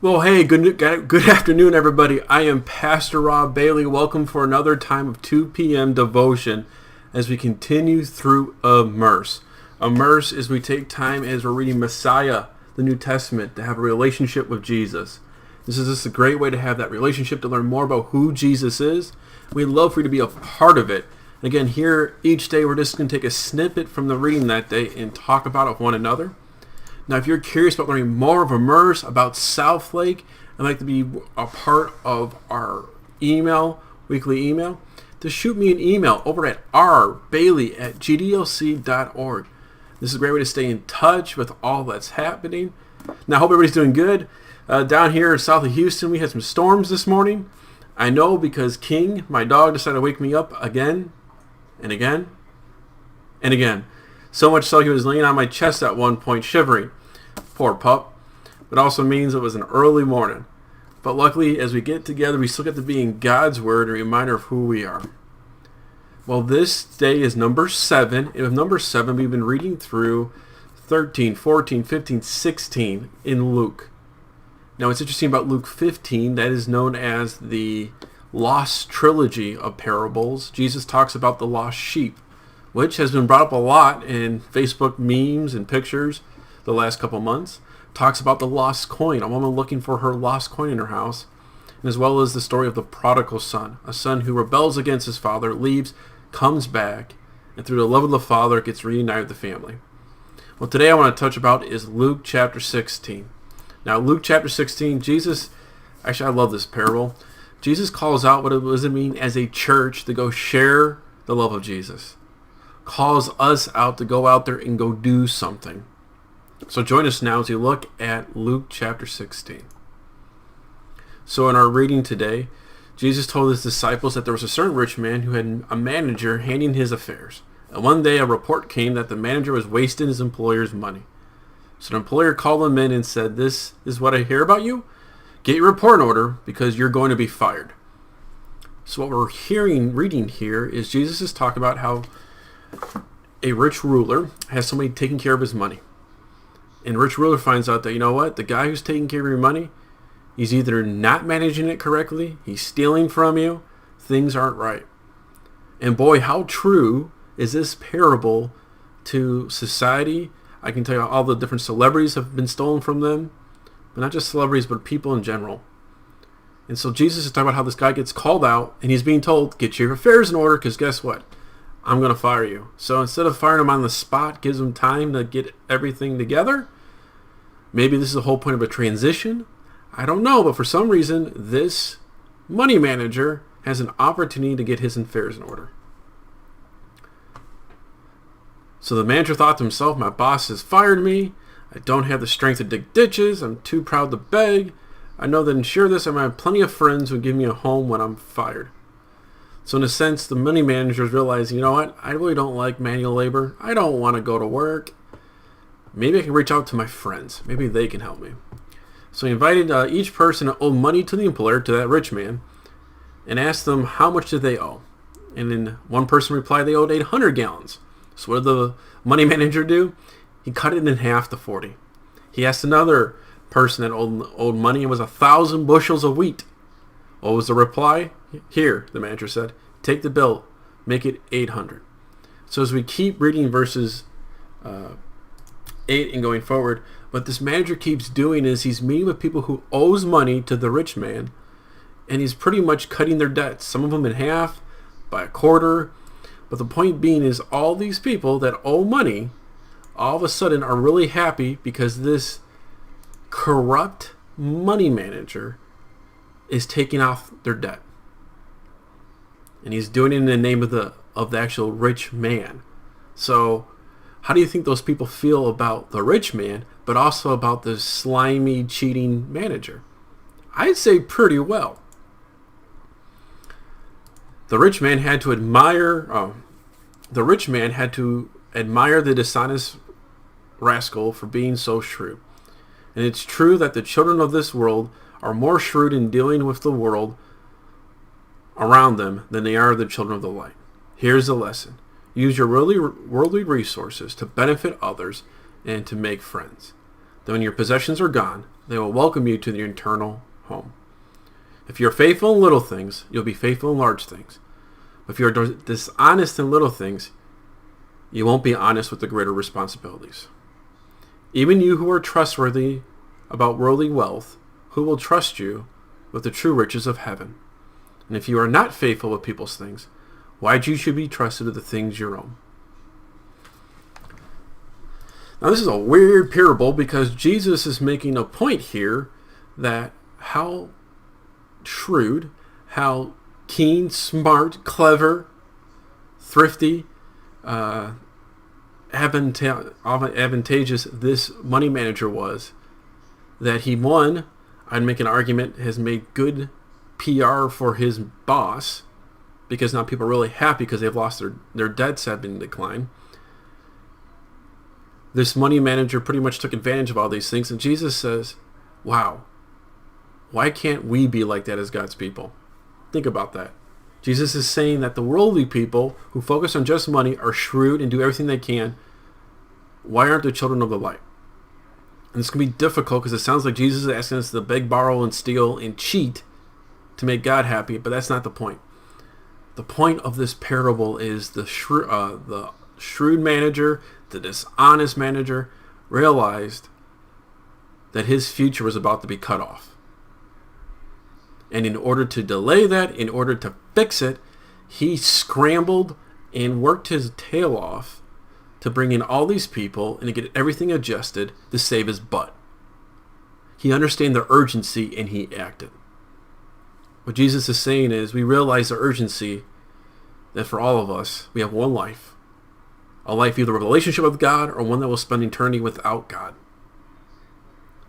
Well, hey, good afternoon, everybody. I am Pastor Rob Bailey. Welcome for another time of 2 p.m. devotion as we continue through Immerse. Immerse is we take time as we're reading Messiah, the New Testament, to have a relationship with Jesus. This is just a great way to have that relationship, to learn more about who Jesus is. We'd love for you to be a part of it. Again, here each day we're just going to take a snippet from the reading that day and talk about it with one another. Now, if you're curious about learning more of Immerse, about Southlake, and like to be a part of our weekly email, just shoot me an email over at rbailey@gdlc.org. This is a great way to stay in touch with all that's happening. Now, I hope everybody's doing good. Down here south of Houston, we had some storms this morning. I know because King, my dog, decided to wake me up again and again and again. So much so he was laying on my chest at one point, shivering. Poor pup. It also means it was an early morning. But luckily, as we get together, we still get to be in God's Word, a reminder of who we are. Well, this day is number 7. And with number 7, we've been reading through 13, 14, 15, 16 in Luke. Now, it's interesting about Luke 15. That is known as the Lost Trilogy of Parables. Jesus talks about the lost sheep, which has been brought up a lot in Facebook memes and pictures the last couple months. Talks about the lost coin, a woman looking for her lost coin in her house, and as well as the story of the prodigal son, a son who rebels against his father, leaves, comes back, and through the love of the father gets reunited with the family. Well, today I want to touch about is Luke chapter 16. Now, Luke chapter 16, Jesus, actually I love this parable. Jesus calls out what it does it mean as a church to go share the love of Jesus. Calls us out to go out there and go do something. So join us now as we look at Luke chapter 16. So in our reading today, Jesus told his disciples that there was a certain rich man who had a manager handling his affairs. And one day a report came that the manager was wasting his employer's money. So the employer called him in and said, "This is what I hear about you. Get your report in order because you're going to be fired." So what we're reading here is Jesus is talking about how a rich ruler has somebody taking care of his money. And the rich ruler finds out that, you know what, the guy who's taking care of your money, he's either not managing it correctly, he's stealing from you, things aren't right. And boy, how true is this parable to society. I can tell you all the different celebrities have been stolen from them, but not just celebrities, but people in general. And so Jesus is talking about how this guy gets called out, and he's being told, get your affairs in order, because guess what? I'm going to fire you. So instead of firing him on the spot, gives him time to get everything together. Maybe this is the whole point of a transition. I don't know, but for some reason, this money manager has an opportunity to get his affairs in order. So the manager thought to himself, my boss has fired me. I don't have the strength to dig ditches. I'm too proud to beg. I know that ensure this, I have plenty of friends who give me a home when I'm fired. So in a sense, the money managers realize, you know what, I really don't like manual labor. I don't want to go to work. Maybe I can reach out to my friends. Maybe they can help me. So he invited each person to owe money to the employer, to that rich man, and asked them how much did they owe. And then one person replied they owed 800 gallons. So what did the money manager do? He cut it in half to 40. He asked another person that owed money, and was 1,000 bushels of wheat. What was the reply? Here, the manager said, take the bill, make it 800. So as we keep reading verses 8 and going forward, what this manager keeps doing is he's meeting with people who owes money to the rich man, and he's pretty much cutting their debts, some of them in half, by a quarter. But the point being is all these people that owe money all of a sudden are really happy because this corrupt money manager is taking off their debt. And he's doing it in the name of the actual rich man. So how do you think those people feel about the rich man, but also about the slimy, cheating manager? I'd say pretty well. The rich man had to admire the dishonest rascal for being so shrewd. And it's true that the children of this world are more shrewd in dealing with the world around them than they are the children of the light. Here's the lesson. Use your worldly resources to benefit others and to make friends. Then when your possessions are gone, they will welcome you to your eternal home. If you're faithful in little things, you'll be faithful in large things. But if you're dishonest in little things, you won't be honest with the greater responsibilities. Even you who are trustworthy about worldly wealth, who will trust you with the true riches of heaven? And if you are not faithful with people's things, why should you be trusted with the things your own? Now this is a weird parable because Jesus is making a point here that how shrewd, how keen, smart, clever, thrifty, advantageous this money manager was, that he, one, I'd make an argument, has made good PR for his boss, because now people are really happy because they've lost their debts have been in decline. This money manager pretty much took advantage of all these things, and Jesus says, wow, why can't we be like that as God's people? Think about that. Jesus is saying that the worldly people who focus on just money are shrewd and do everything they can. Why aren't the children of the light? And this can be difficult because it sounds like Jesus is asking us to beg, borrow, and steal and cheat to make God happy, but that's not the point. The point of this parable is the shrewd manager, the dishonest manager, realized that his future was about to be cut off. And in order to delay that, in order to fix it, he scrambled and worked his tail off to bring in all these people and to get everything adjusted to save his butt. He understood the urgency and he acted. What Jesus is saying is we realize the urgency that for all of us, we have one life. A life either a relationship with God or one that will spend eternity without God.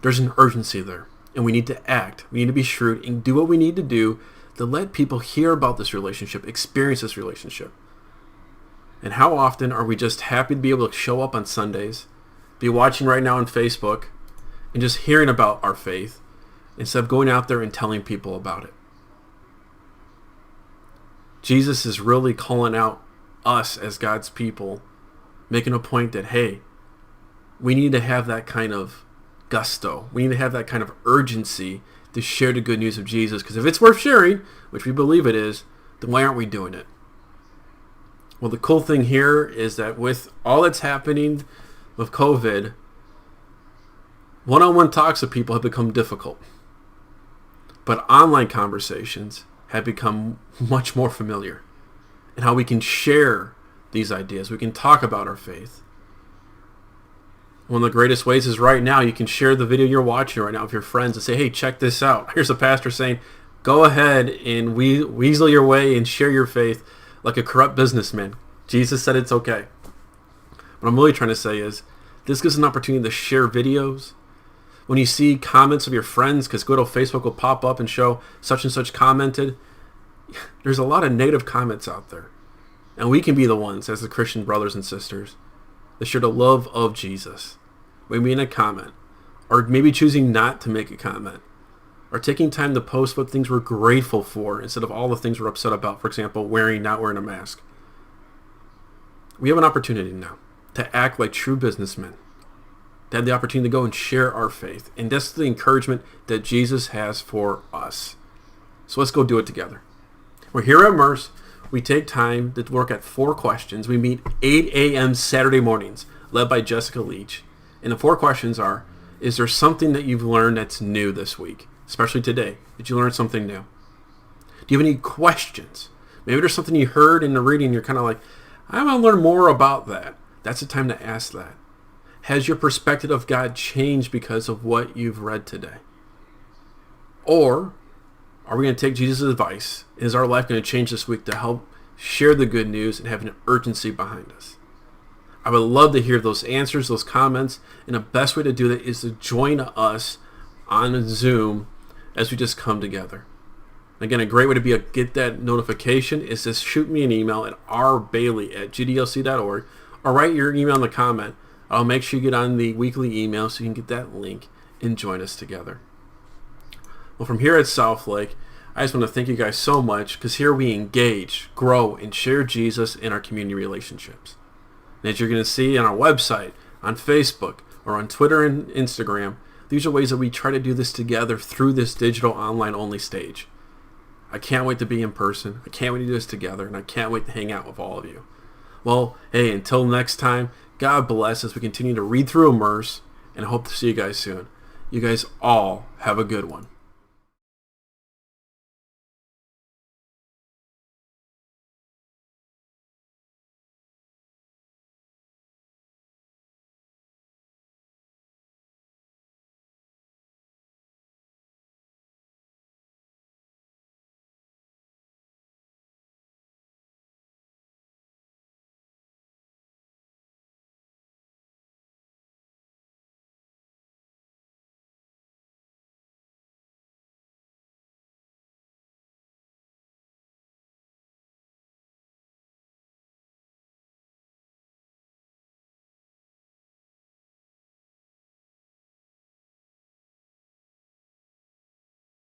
There's an urgency there. And we need to act. We need to be shrewd and do what we need to do to let people hear about this relationship, experience this relationship. And how often are we just happy to be able to show up on Sundays, be watching right now on Facebook, and just hearing about our faith instead of going out there and telling people about it? Jesus is really calling out us as God's people, making a point that, hey, we need to have that kind of gusto. We need to have that kind of urgency to share the good news of Jesus. Because if it's worth sharing, which we believe it is, then why aren't we doing it? Well, the cool thing here is that with all that's happening with COVID, one-on-one talks with people have become difficult. But online conversations have become much more familiar. And how we can share these ideas. We can talk about our faith. One of the greatest ways is right now you can share the video you're watching right now with your friends and say, hey, check this out. Here's a pastor saying, go ahead and weasel your way and share your faith like a corrupt businessman. Jesus said it's okay. What I'm really trying to say is this gives an opportunity to share videos. When you see comments of your friends, because good old Facebook will pop up and show such and such commented, there's a lot of negative comments out there. And we can be the ones, as the Christian brothers and sisters, that share the love of Jesus. Maybe in a comment, or maybe choosing not to make a comment, or taking time to post what things we're grateful for instead of all the things we're upset about. For example, not wearing a mask. We have an opportunity now to act like true businessmen, to have the opportunity to go and share our faith. And that's the encouragement that Jesus has for us. So let's go do it together. We're here at Merce. We take time to work at 4 questions. We meet 8 a.m. Saturday mornings, led by Jessica Leach. And the 4 questions are, is there something that you've learned that's new this week? Especially today. Did you learn something new? Do you have any questions? Maybe there's something you heard in the reading you're kind of like, I want to learn more about that. That's the time to ask that. Has your perspective of God changed because of what you've read today? Or are we going to take Jesus' advice? Is our life going to change this week to help share the good news and have an urgency behind us? I would love to hear those answers, those comments, and the best way to do that is to join us on Zoom as we just come together. Again, a great way to get that notification is to shoot me an email at rbailey@gdlc.org or write your email in the comment. I'll make sure you get on the weekly email so you can get that link and join us together. Well, from here at Southlake, I just want to thank you guys so much because here we engage, grow, and share Jesus in our community relationships. And as you're going to see on our website, on Facebook, or on Twitter and Instagram. These are ways that we try to do this together through this digital online only stage. I can't wait to be in person. I can't wait to do this together, and I can't wait to hang out with all of you. Well, hey, until next time, God bless as we continue to read through Immerse, and I hope to see you guys soon. You guys all have a good one.